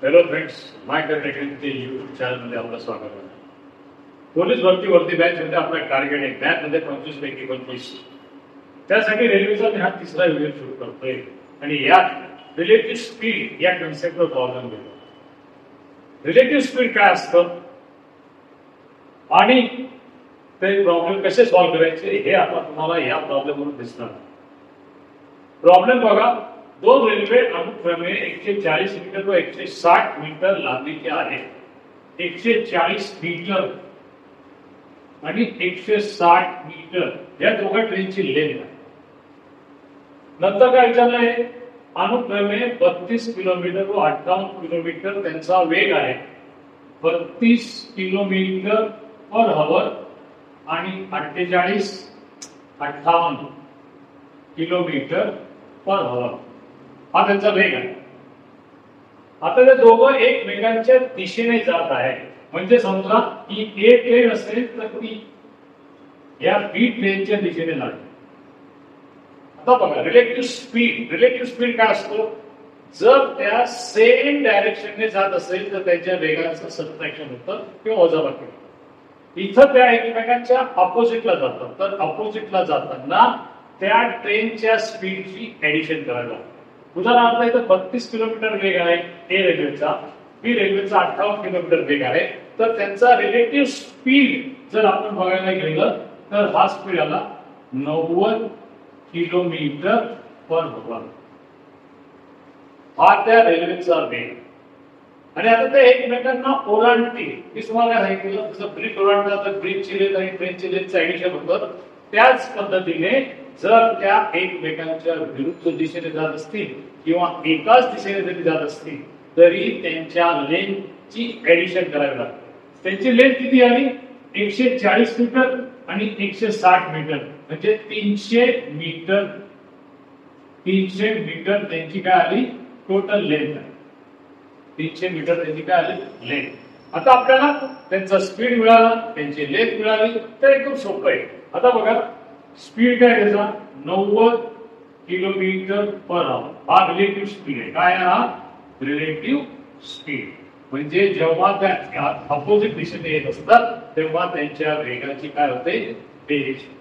Hello friends, माय technical YouTube चॅनलमध्ये आपलं स्वागत आहे. पोलीस भरती बॅचमध्ये आपलं टार्गेट आहे मॅथमध्ये 25 पैकी 25. त्यासाठी रेल्वेचा मी हा तिसरा व्हिडिओ शूट करतोय आणि यात रिलेटिव्ह स्पीड या कन्सेप्टवर प्रॉब्लेम घेतो. रिलेटिव्ह स्पीड काय असतं आणि ते प्रॉब्लेम कसे सॉल्व्ह करायचे हे आता तुम्हाला या प्रॉब्लेमवरून दिसणार. प्रॉब्लेम बघा, दोन रेल्वे अनुक्रमे 140 मीटर व 160 मीटर लांबीचे आहेत. 140 मीटर आणि 160 मीटर या दोघा ट्रेनची लेंथ आहे. नंतर काय विचारलं आहे, अनुक्रमे 32 किलोमीटर व 58 किलोमीटर त्यांचा वेग आहे. 32 किलोमीटर पर हवर आणि 58 किलोमीटर पर हवर हा त्यांचा वेग आहे. आता ते दोघं एकमेकांच्या दिशेने जात आहे. म्हणजे समजा की ए ट्रेन असेल तर ती या बी ट्रेनच्या दिशेने जाते. आता बघा, रिलेटिव्ह स्पीड काय असतो, जर त्या सेम डायरेक्शनने जात असेल तर त्यांच्या वेगाचं सबट्रॅक्शन होतं किंवा वजाबाकी होतं. इथं त्या एकमेकांच्या अपोजिटला जातात, तर अपोजिटला जाताना त्या ट्रेनच्या स्पीडची ऍडिशन करायला लागते. उदाहरणार्थ इथं 32 किलोमीटर वेग आहे ए रेल्वेचा, बी रेल्वेचा 58 किलोमीटर वेग आहे. तर त्यांचा रिलेटिव्ह स्पीड जर आपण बघायला गेलं तर हा स्पीड आला 90 किलोमीटर पर हवर. हा त्या रेल्वेचा वेग. आणि आता ते एकमेकांना ओलांडतील. मी तुम्हाला काय सांगितलं, जसं ब्रिज ओलांडला तर ब्रिजची लेंथ आणि ट्रेनची लेंथचं ऍडिशन होतं. त्याच पद्धतीने जर त्या एकमेकांच्या विरुद्ध दिशेने जात असतील किंवा एकाच दिशेने जरी जात असतील तरी त्यांच्या लेंथची ऍडिशन करावी लागते. त्यांची लेंथ किती आली, 140 मीटर आणि 160 मीटर म्हणजे 300 मीटर. 300 मीटर त्यांची काय आली, टोटल लेंथ आहे. 300 मीटर त्यांची काय आली, लेंथ. आता आपल्याला त्यांचा स्पीड मिळाला, त्यांची लेंथ मिळाली तर एकदम सोपं आहे. आता बघा, स्पीड काय त्याचा 90 किलोमीटर पर आवर. हा रिलेटिव्ह स्पीड आहे. काय हा रिलेटिव्ह स्पीड. म्हणजे जेव्हा त्या अपोजिट दिशेने येत असतात तेव्हा त्यांच्या वेगाची काय होते, व्हेरिएशन.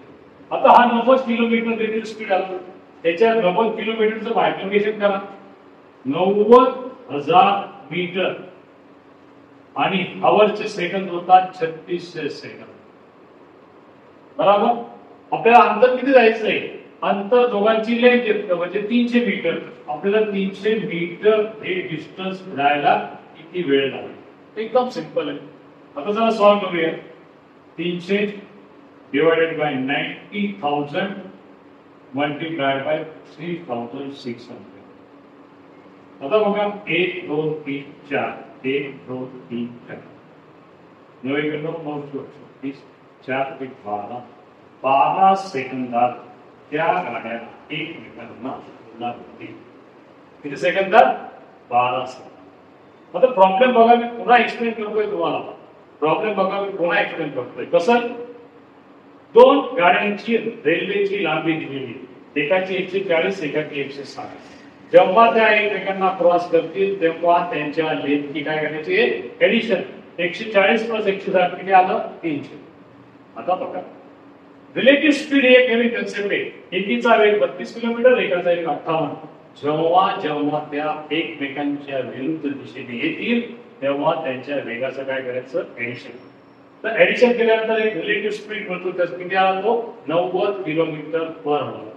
आता हा 90 किलोमीटर रिलेटिव्ह स्पीड आला, त्याच्या 90 किलोमीटरचं बायफर्केशन करा. 90,000 मीटर आणि हवरचे सेकंद होतात 3600 सेकंद. बरोबर. आपल्याला अंतर किती जायचं आहे, अंतर दोघांची लेंथ येतं म्हणजे 300 मीटर. आपल्याला 300 मीटर हे डिस्टन्स मिळायला किती वेळ लागेल, एकदम सिंपल आहे. आता जरा सॉल्व्ह करूया. 300 डिवायडेड बाय 90,000 मल्टिप्लाइड बाय 3600. आता बघा, 1 2 3 4 1 2 3 4 9 30 4 12 12 सेकंदात त्या गाड्या एकमेकांना ओलांडतील. किती सेकंदात, 12 सेकंद. आता प्रॉब्लेम बघा, मी पुन्हा एक्सप्लेन करतोय तुम्हाला. प्रॉब्लेम बघा, मी पुन्हा एक्सप्लेन करतोय. कसं, दोन गाड्यांची रेल्वेची लांबी दिलेली, एकाची 140 एकाची 160. जेव्हा त्या एकमेकांना क्रॉस करतील तेव्हा त्यांच्या लेंथची काय करायची, एडिशन. 140 प्लस 160 किती आलं, 300. आता बघा, रिलेटिव्ह स्पीड ही एक नवीन कन्सेप्ट आहे. एकीचा वेग 32 किलोमीटर, एकाचा वेग 58. जेव्हा त्या एकमेकांच्या विरुद्ध दिशेने येतील तेव्हा त्यांच्या वेगाचं काय करायचं, एडिशन. तर एडिशन केल्यानंतर एक रिलेटिव्ह स्पीड मिळतो. त्याचा किती आला तो, 90 किलोमीटर पर हवर.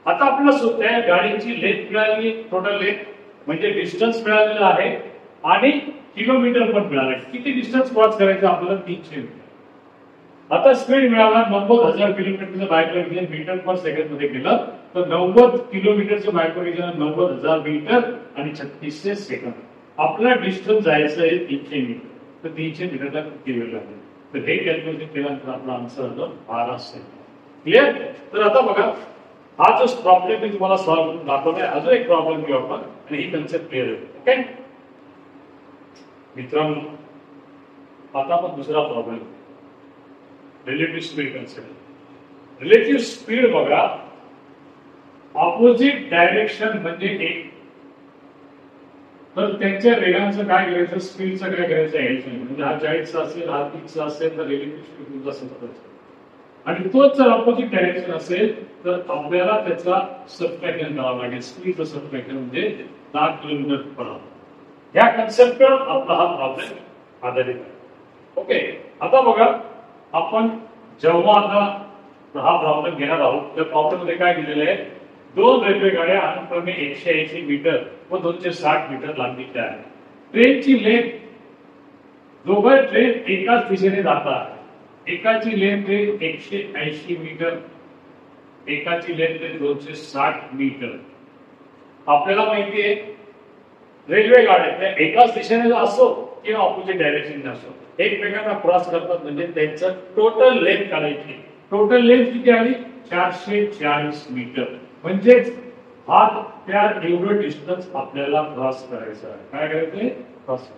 आता आपल्याला त्या गाडीची लेंथ मिळाली, टोटल लेंथ म्हणजे डिस्टन्स मिळालेला आहे आणि किलोमीटर पण मिळालं. किती डिस्टन्स क्रॉस करायचं आपल्याला, 300 मीटर. आता स्पीड मिळाला 90,000 किलोमीटरचं बायफर्केशन मीटर पर सेकंड मध्ये केलं तर 90 किलोमीटरचं बायफर्केशन 90,000 मीटर आणि 3600 सेकंद. आपला डिस्टन्स जायचं आहे 300 मीटर. तर 300 मीटरला किती वेळ लागेल, तर हे कॅल्क्युलेशन केल्यानंतर आपला आन्सर होतो 12 सेकंद. क्लिअर. तर आता बघा, हा जो प्रॉब्लेम मी तुम्हाला सॉल्व्ह करून दाखवलाय, अजून एक प्रॉब्लेम घेऊ आपण आणि ही कन्सेप्ट क्लिअर होईल. ओके मित्रांनो, आता आपण दुसरा problem, relative speed concept. Relative speed बघा, ऑपोजिट डायरेक्शन म्हणजे एक तर त्यांच्या वेगांचं काय करायचं, स्पीडचं काय करायचं यायचं नाही. म्हणजे हा 40चा असेल, हा 30चा असेल तर रिलेटिव्ह स्पीड तुमचा 70 असेल. आणि तोच जर ऑपोजिट डायरेक्शन असेल तर आपल्याला त्याचा सबट्रॅक्शन करावा लागेल. स्पीडचं सबट्रॅक्शन म्हणजे 10 किलोमीटर पर आवर. या कन्सेप्टवर आपला हा प्रॉब्लेम आधारित आहे. ओके, आता बघा आपण जेव्हा आता हा प्रॉब्लेम घेणार आहोत त्या प्रॉब्लेम मध्ये काय दिलेलं आहे, दोन रेल्वे गाड्या अनुक्रमे 180 मीटर व 260 मीटर लांबीच्या आहेत. ट्रेनची लेंथ, दोघं ट्रेन एकाच दिशेने जातात. एकाची लेंथ आहे 180 मीटर, एकाची लेंथ आहे 260 मीटर. आपल्याला माहिती आहे रेल्वे गाड्या एकाच दिशेने असो किंवा ऑपोजिट डायरेक्शन असो एकमेकांना क्रॉस करतात, म्हणजे त्यांचं टोटल लेंथ काढायची. टोटल लेंथ किती आली, 440 मीटर. म्हणजेच हा त्या एवढं डिस्टन्स आपल्याला क्रॉस करायचं आहे. काय करायचंय, क्रॉस.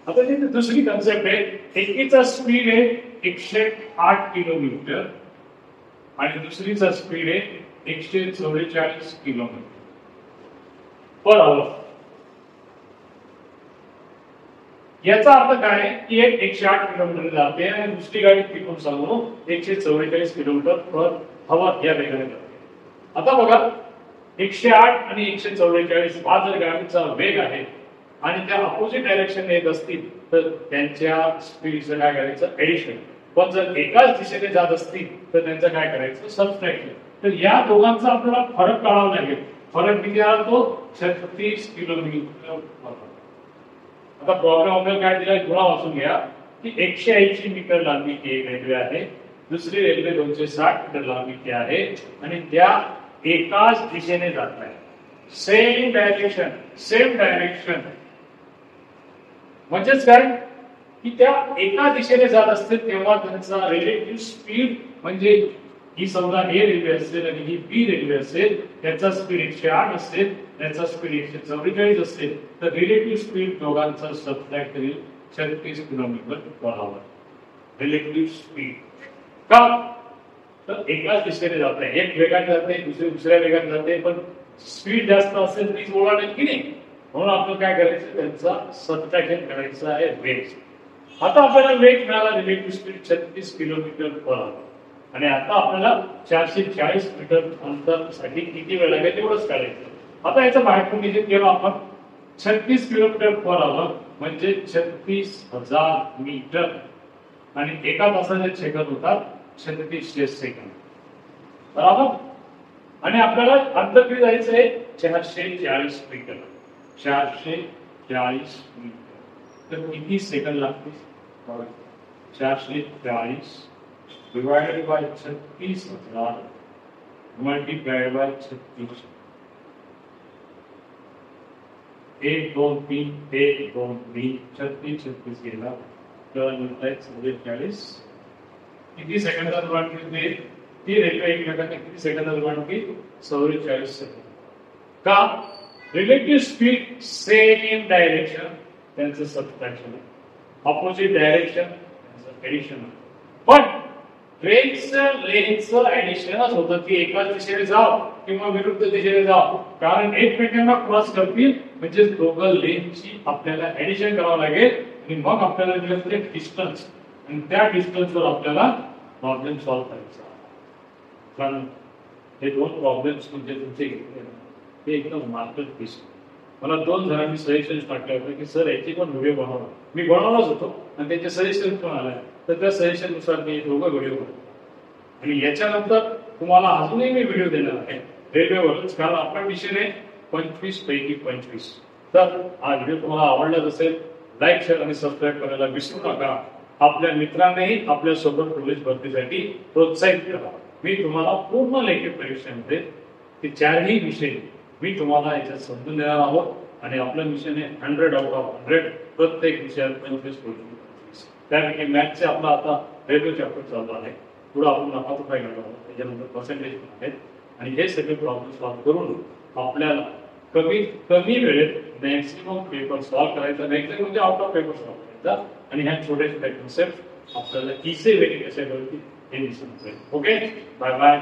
आता तिथे दुसरी कन्सेप्ट आहे, एकीचा स्पीड आहे 108 किलोमीटर आणि दुसरीचा स्पीड आहे 144 किलोमीटर पर आवर. याचा अर्थ काय आहे की एक 108 किलोमीटर जाते आणि दुसरी गाडी तिकडून सांगू 144 किलोमीटर पर आवर या वेगाने जाते. आता बघा 108 आणि 144 हा जर गाडीचा वेग आहे आणि त्या अपोजिट डायरेक्शन येत असतील तर त्यांच्या स्पीडचं काय करायचं, एडिशन. पण जर एकाच दिशेने जात असतील तर त्यांचं काय करायचं, सबट्रॅक्शन. तर या दोघांचा आपल्याला फरक काढावा लागेल. फरक किती आला तो 36 किलोमीटर. आता प्रॉब्लेम आपल्याला काय दिला, गुणा वाचून घ्या की 180 मीटर लांबीची एक रेल्वे आहे, दुसरी रेल्वे 260 मीटर लांबीची आहे आणि त्या एकाच दिशेने जात आहे. Same direction, same direction. म्हणजेच काय की त्या एका दिशेने जात असतील तेव्हा त्यांचा रिलेटिव्ह स्पीड, म्हणजे ही समजा ए रेल्वे असेल आणि ही बी रेल्वे असेल, त्याचा स्पीड 108 असेल, त्याचा स्पीड 144 असेल, तर रिलेटिव्ह स्पीड दोघांचा सबट्रॅक्ट करेल 36 kilometre per hour. Relative speed का, तर एकाच दिशेने जात आहे, एक वेगाने जाते दुसरी दुसऱ्या वेगाने जाते, पण स्पीड जास्त असेल तीच ओलांडेल की नाही. म्हणून आपण काय करायचं, त्यांचा सबट्रॅक्शन करायचं आहे वेग. आता आपल्याला वेग मिळाला relative speed 36 kilometre per hour आणि आता आपल्याला 440 मीटर अंतरासाठी किती वेळ लागेल तेवढंच काढायचं. आता याचं बाहेर केलं आपण 36 किलोमीटर पर आवर म्हणजे 36,000 मीटर आणि एका तासाचे सेकंद होतात 3600 सेकंद, बरोबर. आणि आपल्याला अंतर किती जायचं आहे, 440 मीटर. 440 मीटर तर किती सेकंद लागतील, 440 divided by 36,000 multiplied by 36. 1 2 3 1 2 3 36 गेला तर मिळताय 44. किती सेकंदात वाढली ती रेल्वे एकमेकांना किती सेकंदात वाढली, 44 सेकंद. का, रिलेटिव्ह स्पीड सेम डायरेक्शन त्यांचं सबट्रॅक्शन, अपोजिट डायरेक्शन त्यांचं एडिशन. पण ट्रेनचं लेनचं ऍडिशनच होतं की एकाच दिशेने जाव किंवा विरुद्ध दिशेने जाव, कारण एकमेकांना क्रॉस करतील म्हणजे दोघं लेनची आपल्याला ऍडिशन करावं लागेल आणि मग आपल्याला मिळेल डिस्टन्स आणि त्या डिस्टन्सवर आपल्याला प्रॉब्लेम सॉल्व्ह करायचा. कारण हे दोन प्रॉब्लेम्स म्हणजे तुमचे घेतले ते एकदम मास्टरपीस. मला 2 जणांनी सजेशन टाकले होते की सर याची पण व्हिडिओ बनवला. मी बनवलाच होतो आणि त्यांचे सजेशन पण आलाय, तर त्या सजेशन नुसार मी दोघं व्हिडिओ बनवतो. आणि याच्यानंतर तुम्हाला अजूनही मी व्हिडिओ देणार आहे रेल्वेवरच, कारण आपल्या दिशेने 25 पैकी 25. तर हा व्हिडिओ तुम्हाला आवडलाच असेल, लाईक शेअर आणि सबस्क्राईब करायला विसरू नका. आपल्या मित्रांनाही आपल्या सोबत पोलीस भरतीसाठी प्रोत्साहित करा. मी तुम्हाला पूर्ण लेखी परीक्षेमध्ये ते 4ही विषय मी तुम्हाला याच्यात समजून देणार आहोत आणि आपलं मिशन आहे 100 आउट ऑफ 100. प्रत्येक विषयात 25 पैकी 25. त्यापैकी मॅथ्सचे आपला आता रेल्वे चॅप्टर चालू आहे, पुढे आपण नफा तोटा घेणार आहोत, त्याच्यानंतर पर्सेंटेज आहेत आणि हे सगळे प्रॉब्लेम सॉल्व्ह करून आपल्याला कमीत कमी वेळेत मॅक्सिमम पेपर सॉल्व्ह करायचा. मॅक्सिमम म्हणजे आउट ऑफ पेपर सॉल्व्ह करायचा आणि ह्या छोट्या छोट्या कन्सेप्ट आपल्याला इझी वेळी कशा करतील हे दिसून जाईल. Okay, bye bye.